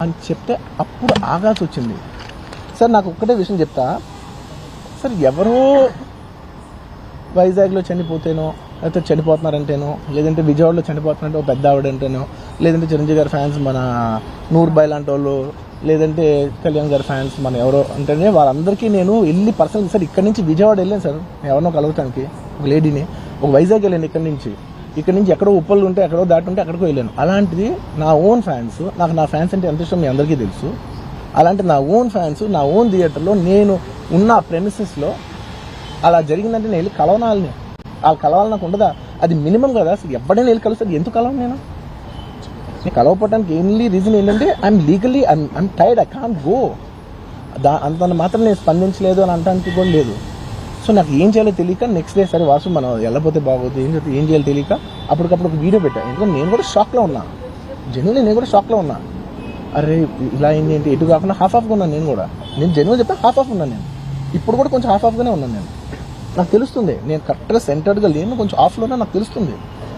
అని చెప్తే అప్పుడు ఆగాల్సి వచ్చింది. సార్ నాకు ఒక్కటే విషయం చెప్తా సార్, ఎవరో వైజాగ్లో చనిపోతేనో లేకపోతే చనిపోతున్నారంటేనో, లేదంటే విజయవాడలో చనిపోతున్నారంటే ఒక పెద్ద ఆవిడంటేనో, లేదంటే చిరంజీవి గారి ఫ్యాన్స్ మన నూర్బాయ్ లాంటి వాళ్ళు, లేదంటే కళ్యాణ్ గారి ఫ్యాన్స్ మన ఎవరో అంటేనే వాళ్ళందరికీ నేను వెళ్ళి పర్సనల్ సార్ ఇక్కడి నుంచి విజయవాడ వెళ్ళాను సార్ ఎవరినో కలవటానికి, ఒక లేడీని, ఒక వైజాగ్ వెళ్ళాను ఇక్కడి నుంచి ఎక్కడో ఉప్పలు ఉంటే ఎక్కడో దాటుంటే అక్కడికో వెళ్ళాను. అలాంటిది నా ఓన్ ఫ్యాన్స్, నాకు నా ఫ్యాన్స్ అంటే ఎంత ఇష్టం మీ అందరికీ తెలుసు. అలాంటి నా ఓన్ ఫ్యాన్స్ నా ఓన్ థియేటర్లో నేను ఉన్న ప్రెమిసెస్లో అలా జరిగిందంటే నేను వెళ్ళి కలవనాలని, వాళ్ళు కలవాలి నాకు ఉండదా? అది మినిమం కదా. అసలు ఎవడైనా వెళ్ళి కలుస్తుంది, ఎందుకు కలవను నేను కలవపోవడానికి ఓన్లీ రీజన్ ఏంటంటే I'm legally I'm tired, I can't go. అంత మాత్రం నేను స్పందించలేదు అని అనడానికి కూడా లేదు. సో నాకు ఏం చేయాలో తెలియక నెక్స్ట్ డే సరే వాసు మనం వెళ్ళపోతే బాగోదు, ఏం చేయాలో తెలియక అప్పటికప్పుడు ఒక వీడియో పెట్టాను. ఎందుకంటే నేను కూడా షాక్లో ఉన్నా, జెన్యున్లీ నేను కూడా షాక్లో ఉన్నా. అరే ఇలా అయింది ఏంటి, ఎటు కాకుండా హాఫ్ ఆఫ్గా ఉన్నాను నేను జెన్యున్ చెప్తే హాఫ్ ఆఫ్ ఉన్నాను నేను. ఇప్పుడు కూడా కొంచెం హాఫ్ ఆఫ్గానే ఉన్నాను నేను. నాకు తెలుస్తుంది నేను కరెక్ట్గా సెంటర్డ్గా లేను, కొంచెం ఆఫ్లోనే నాకు తెలుస్తుంది.